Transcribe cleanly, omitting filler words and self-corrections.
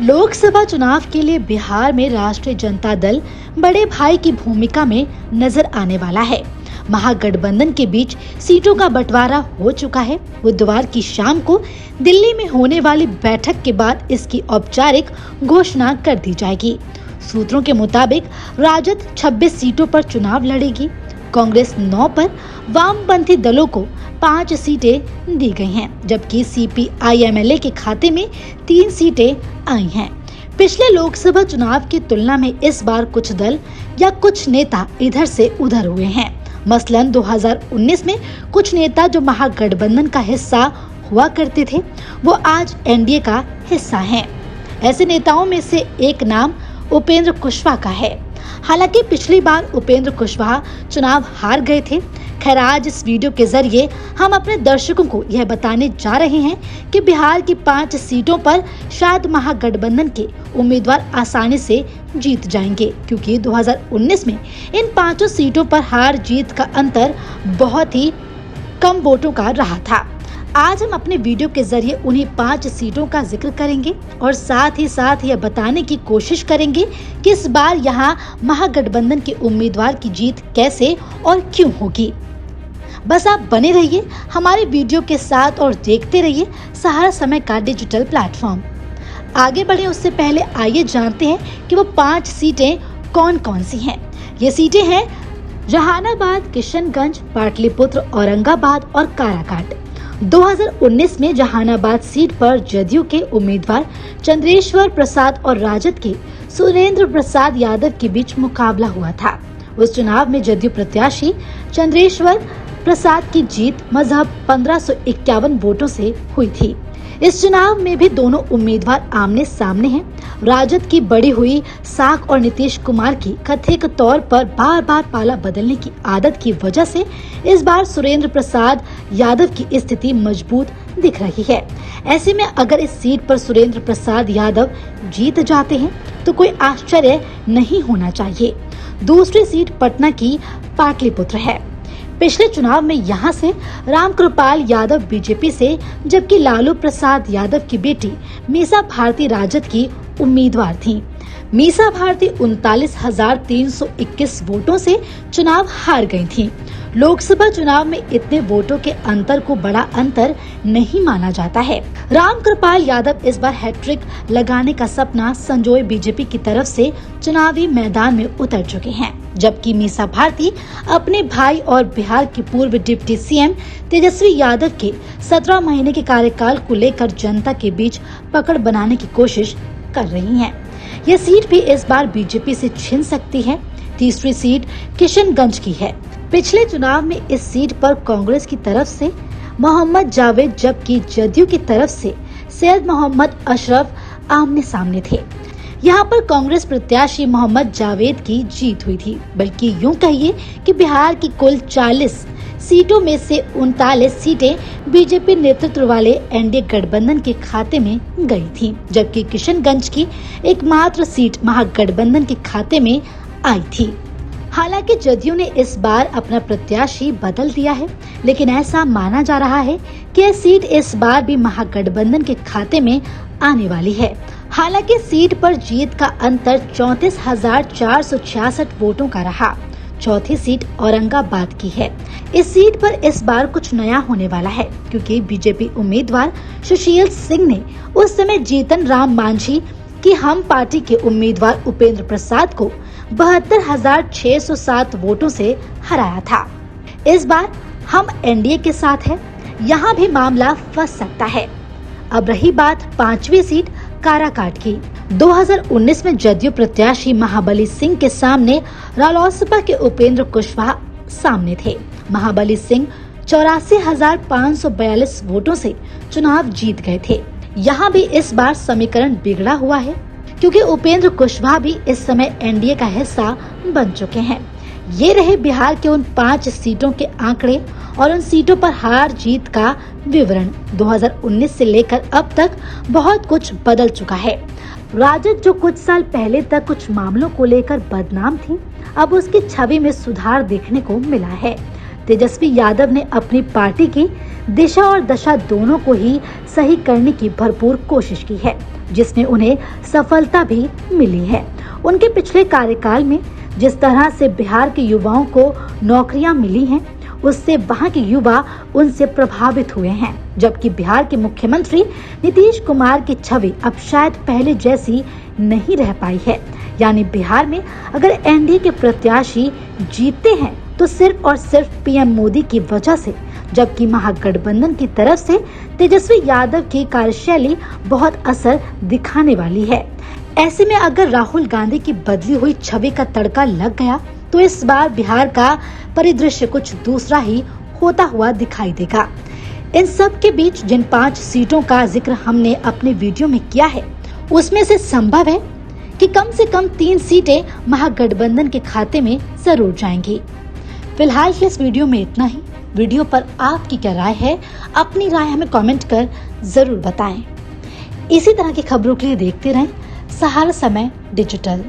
लोकसभा चुनाव के लिए बिहार में राष्ट्रीय जनता दल बड़े भाई की भूमिका में नजर आने वाला है। महागठबंधन के बीच सीटों का बंटवारा हो चुका है। बुधवार की शाम को दिल्ली में होने वाली बैठक के बाद इसकी औपचारिक घोषणा कर दी जाएगी। सूत्रों के मुताबिक राजद 26 सीटों पर चुनाव लड़ेगी। कांग्रेस 9 पर, वामपंथी दलों को 5 सीटें दी गई हैं, जबकि CPI-MLA के खाते में 3 सीटें आई हैं। पिछले लोकसभा चुनाव की तुलना में इस बार कुछ दल या कुछ नेता इधर से उधर हुए हैं। मसलन 2019 में कुछ नेता जो महागठबंधन का हिस्सा हुआ करते थे, वो आज NDA का हिस्सा हैं। ऐसे नेताओं में से एक नाम उपेंद्र कुशवाहा का है। हालांकि पिछली बार उपेंद्र कुशवाहा चुनाव हार गए थे। खैर, आज इस वीडियो के जरिए हम अपने दर्शकों को यह बताने जा रहे हैं कि बिहार की 5 सीटों पर शायद महागठबंधन के उम्मीदवार आसानी से जीत जाएंगे, क्योंकि 2019 में इन 5 सीटों पर हार जीत का अंतर बहुत ही कम वोटों का रहा था। आज हम अपने वीडियो के जरिए उन्हीं 5 सीटों का जिक्र करेंगे और साथ ही यह बताने की कोशिश करेंगे कि इस बार यहाँ महागठबंधन के उम्मीदवार की जीत कैसे और क्यों होगी। बस आप बने रहिए हमारे वीडियो के साथ और देखते रहिए सहारा समय का डिजिटल प्लेटफॉर्म। आगे बढ़े उससे पहले आइए जानते हैं कि वो 5 सीटें कौन कौन सी हैं। ये सीटें हैं जहानाबाद, किशनगंज, पाटलिपुत्र, औरंगाबाद और काराकाट। 2019 में जहानाबाद सीट पर जदयू के उम्मीदवार चंद्रेश्वर प्रसाद और राजद के सुरेंद्र प्रसाद यादव के बीच मुकाबला हुआ था। उस चुनाव में जदयू प्रत्याशी चंद्रेश्वर प्रसाद की जीत महज 1551 वोटों से हुई थी। इस चुनाव में भी दोनों उम्मीदवार आमने सामने हैं। राजद की बढ़ी हुई साख और नीतीश कुमार की कथित तौर पर बार बार पाला बदलने की आदत की वजह से इस बार सुरेंद्र प्रसाद यादव की स्थिति मजबूत दिख रही है। ऐसे में अगर इस सीट पर सुरेंद्र प्रसाद यादव जीत जाते हैं तो कोई आश्चर्य नहीं होना चाहिए। दूसरी सीट पटना की पाटलिपुत्र है। पिछले चुनाव में यहां से रामकृपाल यादव बीजेपी से, जबकि लालू प्रसाद यादव की बेटी मीसा भारती राजद की उम्मीदवार थी। मीसा भारती 39,321 वोटों से चुनाव हार गई थी। लोकसभा चुनाव में इतने वोटों के अंतर को बड़ा अंतर नहीं माना जाता है। रामकृपाल यादव इस बार हैट्रिक लगाने का सपना संजोए बीजेपी की तरफ से चुनावी मैदान में उतर चुके हैं, जबकि मीसा भारती अपने भाई और बिहार की पूर्व डिप्टी CM तेजस्वी यादव के 17 महीने के कार्यकाल को लेकर जनता के बीच पकड़ बनाने की कोशिश कर रही हैं। यह सीट भी इस बार बीजेपी से छिन सकती है। तीसरी सीट किशनगंज की है। पिछले चुनाव में इस सीट पर कांग्रेस की तरफ से मोहम्मद जावेद, जबकि जदयू की तरफ से सैयद मोहम्मद अशरफ आमने सामने थे। यहाँ पर कांग्रेस प्रत्याशी मोहम्मद जावेद की जीत हुई थी, बल्कि यूं कहिए कि बिहार की कुल 40 सीटों में से 39 सीटें बीजेपी नेतृत्व वाले NDA गठबंधन के खाते में गई थी, जबकि किशनगंज की एकमात्र सीट महागठबंधन के खाते में आई थी। हालांकि जदयू ने इस बार अपना प्रत्याशी बदल दिया है, लेकिन ऐसा माना जा रहा है कि यह सीट इस बार भी महागठबंधन के खाते में आने वाली है। हालांकि सीट पर जीत का अंतर 34,466 वोटों का रहा। चौथी सीट औरंगाबाद की है। इस सीट पर इस बार कुछ नया होने वाला है, क्योंकि बीजेपी उम्मीदवार सुशील सिंह ने उस समय जीतन राम मांझी की हम पार्टी के उम्मीदवार उपेंद्र प्रसाद को 72,607 वोटों से हराया था। इस बार हम NDA के साथ है, यहाँ भी मामला फंस सकता है। अब रही बात 5वीं सीट काराकाट की। 2019 में जदयू प्रत्याशी महाबली सिंह के सामने रालोसपा के उपेंद्र कुशवाहा सामने थे। महाबली सिंह 84,542 वोटों से चुनाव जीत गए थे। यहाँ भी इस बार समीकरण बिगड़ा हुआ है, क्योंकि उपेंद्र कुशवाहा भी इस समय NDA का हिस्सा बन चुके हैं। ये रहे बिहार के उन 5 सीटों के आंकड़े और उन सीटों पर हार जीत का विवरण। 2019 से लेकर अब तक बहुत कुछ बदल चुका है। राजद जो कुछ साल पहले तक कुछ मामलों को लेकर बदनाम थी, अब उसकी छवि में सुधार देखने को मिला है। तेजस्वी यादव ने अपनी पार्टी की दिशा और दशा दोनों को ही सही करने की भरपूर कोशिश की है। जिसमें उन्हें सफलता भी मिली है। उनके पिछले कार्यकाल में जिस तरह से बिहार के युवाओं को नौकरियां मिली हैं, उससे वहां के युवा उनसे प्रभावित हुए हैं। जबकि बिहार के मुख्यमंत्री नीतीश कुमार की छवि अब शायद पहले जैसी नहीं रह पाई है। यानी बिहार में अगर एनडीए के प्रत्याशी जीतते हैं तो सिर्फ और सिर्फ पीएम मोदी की वजह से, जबकि महागठबंधन की तरफ से तेजस्वी यादव की कार्यशैली बहुत असर दिखाने वाली है। ऐसे में अगर राहुल गांधी की बदली हुई छवि का तड़का लग गया तो इस बार बिहार का परिदृश्य कुछ दूसरा ही होता हुआ दिखाई देगा। इन सब के बीच जिन 5 सीटों का जिक्र हमने अपने वीडियो में किया है, उसमें से संभव है कि कम से कम 3 सीटें महागठबंधन के खाते में जरूर जाएंगी। फिलहाल के इस वीडियो में इतना ही। वीडियो पर आपकी क्या राय है? अपनी राय हमें कमेंट कर जरूर बताएं। इसी तरह की खबरों के लिए देखते रहें सहारा समय डिजिटल।